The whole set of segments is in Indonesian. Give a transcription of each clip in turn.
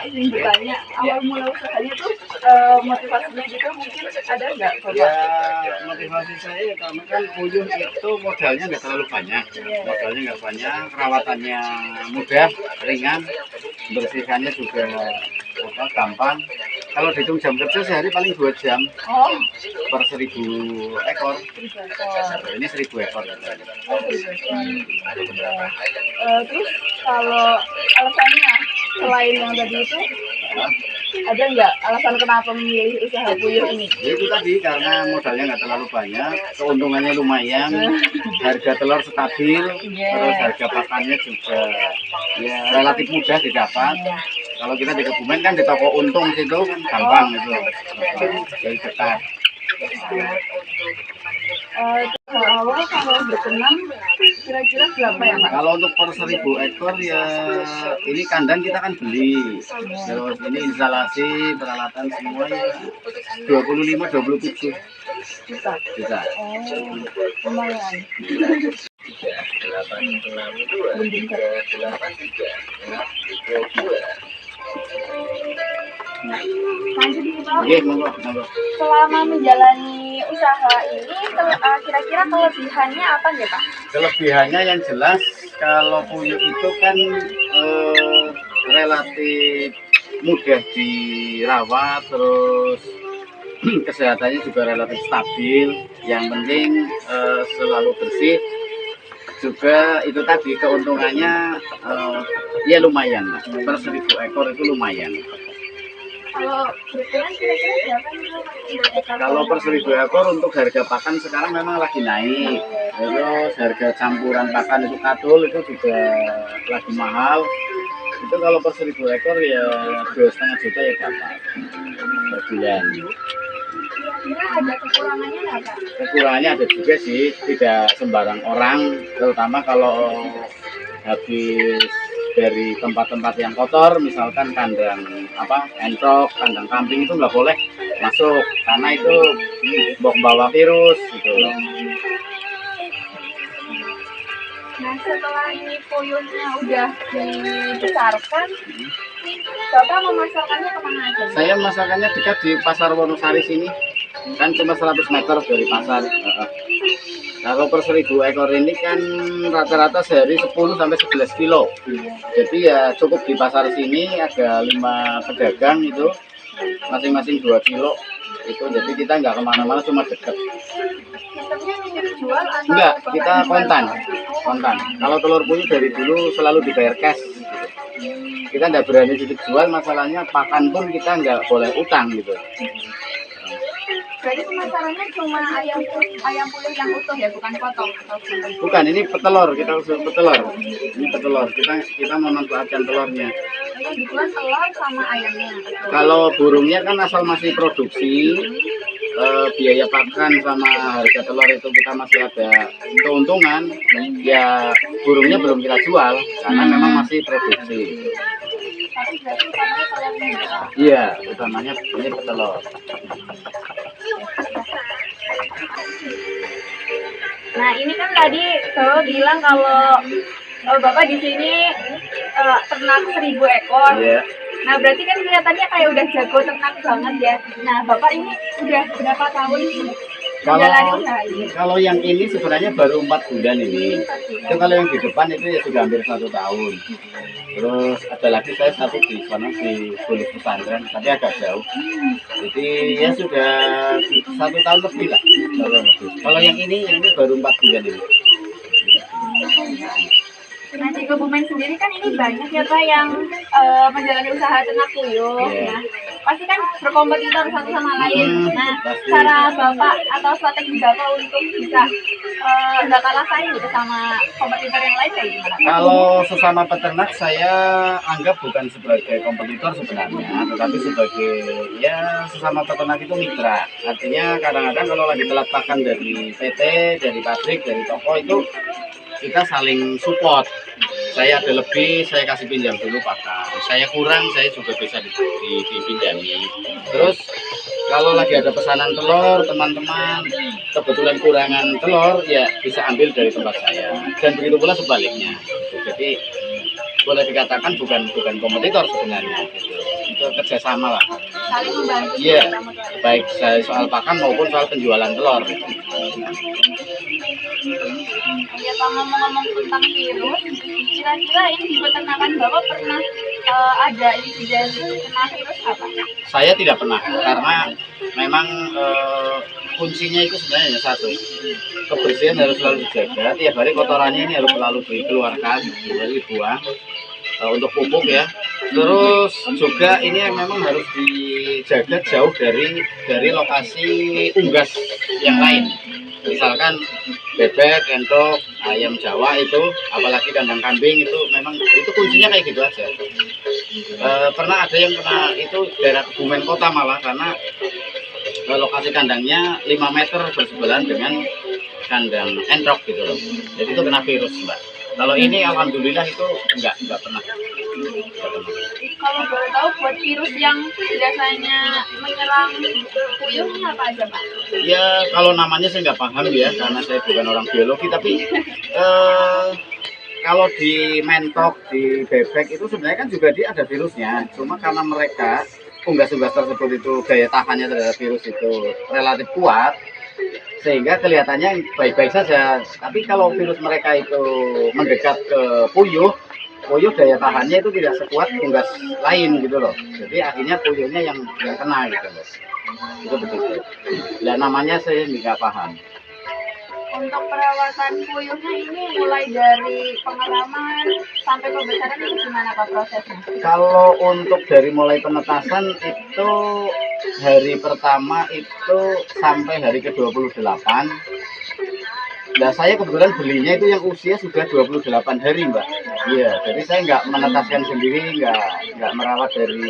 ingin bertanya, awal mula usahanya tuh motivasinya gitu mungkin ada nggak, Bapak? Ya, motivasi saya ya karena kan puyuh itu modalnya nggak terlalu banyak. Modalnya nggak banyak, perawatannya mudah, ringan, bersihkannya juga gampang. Kalau dihitung jam kerja sehari paling 2 jam Oh, per 1000 ekor. 1.000 ekor. Ini 1000 ekor katanya. Oh, 1.000 ekor. Terus kalau alasannya selain yang tadi itu, ada nggak alasan kenapa memilih usaha puyuh ini? Ya itu tadi karena modalnya nggak terlalu banyak, keuntungannya lumayan, harga telur stabil, terus harga pakannya juga ya relatif mudah didapat. Kalau kita di Kebumen kan di toko untung situ kan gampang itu, jadi dekat. Awal kalau berkenam kira-kira berapa ya, Pak? Kalau untuk per 1000 ekor ya ini kandang kita kan beli, terus ini instalasi peralatan semua ya 25-27 Juta. juta. Oh, lumayan. Nah, lanjut nih, Pak. Oke, monggo, monggo. Selama menjalani usaha ini, kira-kira kelebihannya apa nih, Pak? Kelebihannya yang jelas kalau puyuh itu kan relatif mudah dirawat, terus kesehatannya juga relatif stabil. Yang penting selalu bersih. Juga itu tadi keuntungannya ya lumayan lah. Per 1000 ekor itu lumayan. Kalau berukuran kira-kira berapa nih, Pak? Kalau per 1000 ekor untuk harga pakan sekarang memang lagi naik. Terus harga campuran pakan itu katul itu juga lagi mahal. Itu kalau per 1000 ekor ya 2,5 juta ya dapat per bulan. Kira-kira ada kekurangannya nggak, Pak? Kekurangannya ada juga sih, tidak sembarang orang, terutama kalau habis dari tempat-tempat yang kotor, misalkan kandang entok, kandang kambing itu nggak boleh masuk karena itu bawa virus gitu loh. Nah, setelah ini puyuhnya udah dibesarkan, Bapak memasarkannya kemana aja? Saya masakannya dekat di Pasar Wonosari sini, kan cuma 100 meter dari pasar. Kalau per 1000 ekor ini kan rata-rata sehari 10-11 kilo. Jadi ya cukup di pasar sini ada 5 pedagang itu, masing-masing 2 kilo. Itu jadi kita nggak kemana-mana, cuma deket. Sistemnya nitip jual atau Enggak, Bapak kita jual? kontan. Kontan. Kalau telur puyuh dari dulu selalu dibayar cash. Kita nggak berani titip jual, masalahnya pakan pun kita nggak boleh utang gitu. Jadi pemasarannya cuma ayam puyuh yang utuh ya, bukan potong atau gimana? Bukan, ini petelur, kita usul petelur. Ini petelur, kita memanfaatkan telurnya. Yang dijual telur sama ayamnya. Kalau burungnya kan asal masih produksi, biaya pakan sama harga telur itu kita masih ada keuntungan. Ya burungnya belum kita jual karena memang masih produksi. Tapi berarti utamanya telurnya ya. Iya, utamanya ini petelur. Nah, ini kan tadi Bapak bilang kalau Bapak di sini ternak 1000 ekor. Iya. Nah, berarti kan kelihatannya kayak udah jago ternak banget ya. Nah, Bapak ini udah berapa tahun menjalani usaha ini? Kalau yang ini sebenarnya baru 4 bulan ini. Itu kalau yang di depan itu ya sudah hampir 1 tahun. Terus ada lagi saya satu di sana di Bulus Pesantren, tapi agak jauh. Jadi ya sudah 1 tahun lebih lah. Kalau yang ini baru 4 bulan ini. Nah, di Kebumen sendiri kan ini banyak ya Pak yang menjalani usaha ternak puyuh. Iya. Nah, pasti kan berkompetitor satu sama lain. Nah, pasti. cara Bapak atau strategi Bapak untuk bisa nggak kalah saing gitu sama kompetitor yang lain kayak gimana? Kalau sesama peternak saya anggap bukan sebagai kompetitor sebenarnya, tetapi sebagai ya sesama peternak itu mitra. Artinya kadang-kadang kalau lagi telat pakan dari PT, dari pabrik, dari toko itu kita saling support. Saya ada lebih, saya kasih pinjam dulu pakan. Saya kurang, saya juga bisa dipinjami. Terus kalau lagi ada pesanan telur, teman-teman kebetulan kurangan telur, ya bisa ambil dari tempat saya. Dan begitu pula sebaliknya. Jadi boleh dikatakan bukan kompetitor sebenarnya. kerjasama lah. saling membantu. Iya, sama tuan. baik soal pakan maupun soal penjualan telur. Ya, kalau ngomong-ngomong tentang virus, kira-kira ini di peternakan Bapak pernah ada insiden kena virus apa? Saya tidak pernah karena memang kuncinya itu sebenarnya hanya satu, kebersihan harus selalu dijaga. Tiap hari kotorannya ini harus selalu dikeluarkan, dibuang untuk pupuk ya. Terus juga ini memang harus dijaga jauh dari lokasi unggas yang lain. Misalkan bebek, entok, ayam Jawa itu, apalagi kandang kambing itu memang itu kuncinya kayak gitu aja. Pernah ada yang kena itu daerah Kebumen Kota malah karena lokasi kandangnya 5 meter bersebelahan dengan kandang entok gitu loh. Jadi itu kena virus, Mbak. Kalau ini alhamdulillah itu enggak pernah. Kalau boleh tahu buat virus yang biasanya menyerang puyuh apa aja, Pak? Ya kalau namanya saya nggak paham ya karena saya bukan orang biologi, tapi kalau di mentok, di bebek itu sebenarnya kan juga dia ada virusnya. Cuma karena mereka unggas-unggas tersebut itu daya tahannya terhadap virus itu relatif kuat, sehingga kelihatannya baik-baik saja. Tapi kalau virus mereka itu mendekat ke puyuh daya tahannya itu tidak sekuat unggas lain gitu loh. Jadi akhirnya puyuhnya yang kena gitu loh. Itu begitu. Dan namanya saya nggak paham. Untuk perawatan puyuhnya ini mulai dari pengalaman sampai pembesaran itu gimana Pak prosesnya? Kalau untuk dari mulai penetasan itu hari pertama itu sampai hari ke-28. Nah saya kebetulan belinya itu yang usia sudah 28 hari Mbak. Iya, jadi saya nggak menetaskan sendiri, nggak merawat dari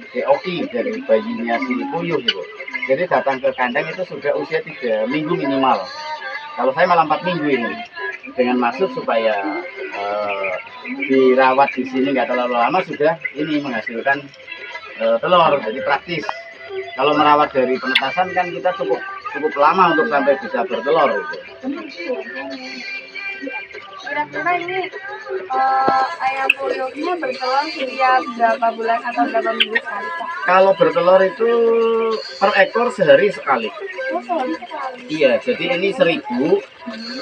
TOI, dari bayinya si puyuh gitu. Jadi datang ke kandang itu sudah usia 3 minggu minimal. Kalau saya malah 4 minggu ini, dengan maksud supaya dirawat di sini nggak terlalu lama sudah ini menghasilkan telur, jadi praktis. Kalau merawat dari penetasan kan kita cukup lama untuk sampai bisa bertelur gitu. Kira-kira ini ayam puyuhnya bertelur setiap berapa bulan atau berapa minggu sekali Pak? Kalau bertelur itu per ekor sehari sekali. Oh, sehari sekali. Iya, jadi ini 1000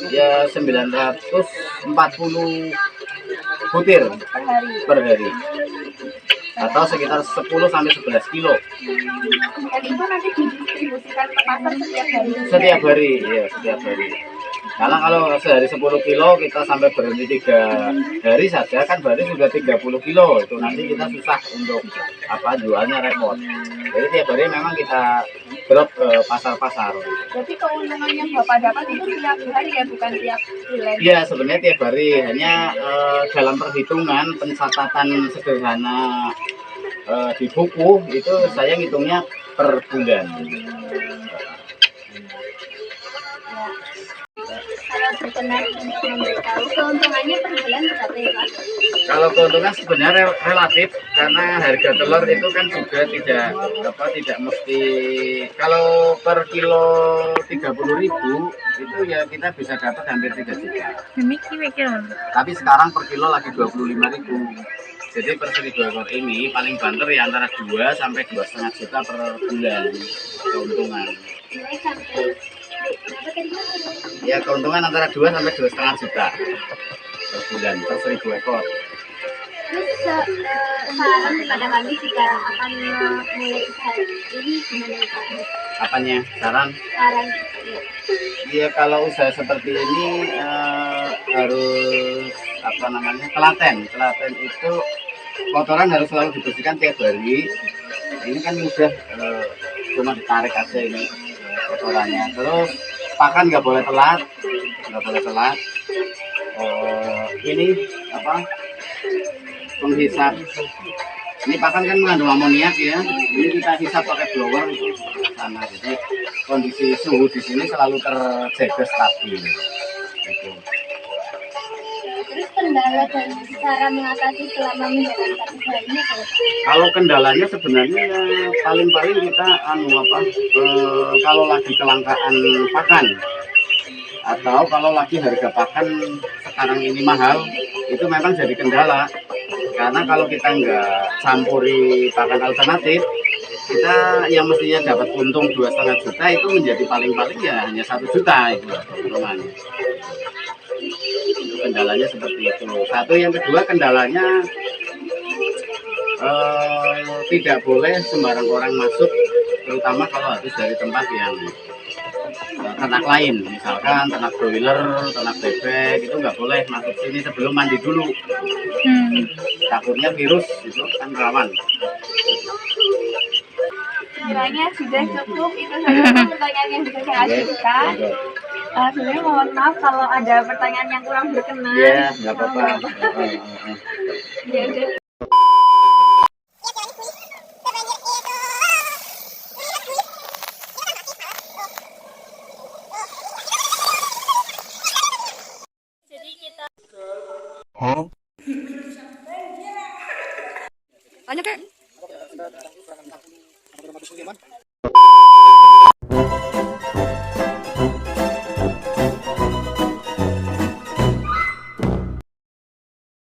ya 940 butir Per hari. per hari. Atau sekitar 10 sampai 11 kilo Dan itu nanti didistribusikan ke pasar setiap hari. setiap hari, ya setiap hari. Karena kalau sehari 10 kilo kita sampai berhenti 3 hari saja kan berarti sudah 30 kilo. Itu nanti kita susah untuk jualnya repot. Jadi tiap hari memang kita drop ke pasar-pasar. Jadi keuntungan yang Bapak dapat itu tiap hari ya, bukan tiap bulan. Iya sebenarnya tiap hari, hanya dalam perhitungan pencatatan sederhana di buku itu saya ngitungnya per bulan. Kalau benar untuk memberitahu keuntungannya per bulan berapa ya Pak? Kalau keuntungan sebenarnya relatif karena harga telur itu kan juga tidak mesti, kalau per kilo 30.000 itu ya kita bisa dapat hampir 3 juta. Tapi sekarang per kilo lagi 25.000. Jadi per 1.000 ekor ini paling banter ya antara 2 sampai 2,5 juta per bulan keuntungan. Ya keuntungan antara 2 sampai 2,5 juta per bulan per 1.000 ekor. Terus saran kepada kami jika akan mulai usaha ini gimana Pak? Apanya? Saran? Saran ya. Ya kalau usaha seperti ini harus telaten itu kotoran harus selalu dibersihkan tiap hari. Ini kan mudah cuma ditarik aja ini kotorannya. Terus pakan nggak boleh telat. Ini penghisap. Ini pakan kan mengandung amoniak ya. Ini kita hisap pakai blower itu sana. Jadi kondisi suhu di sini selalu terjaga stabil. Gitu. Terus kendala dan cara mengatasi selama menjalankan usaha ini apa? Kalau kendalanya sebenarnya paling kita kalau lagi kelangkaan pakan atau kalau lagi harga pakan sekarang ini mahal, itu memang jadi kendala. Karena kalau kita nggak campuri pakan alternatif, kita yang mestinya dapat untung 2,5 juta itu menjadi paling-paling ya hanya 1 juta itu keuntungannya. Itu kendalanya seperti itu. Satu, yang kedua kendalanya tidak boleh sembarang orang masuk, terutama kalau harus dari tempat yang ternak lain, misalkan ternak broiler, ternak bebek, itu nggak boleh masuk sini sebelum mandi dulu. Takutnya virus itu kan rawan. Kiranya sudah cukup, itu saja pertanyaan yang bisa saya ajukan. Sebenarnya mohon maaf kalau ada pertanyaan yang kurang berkenan. Iya, nggak apa-apa. Ya udah. Jadi kita Tanya kek.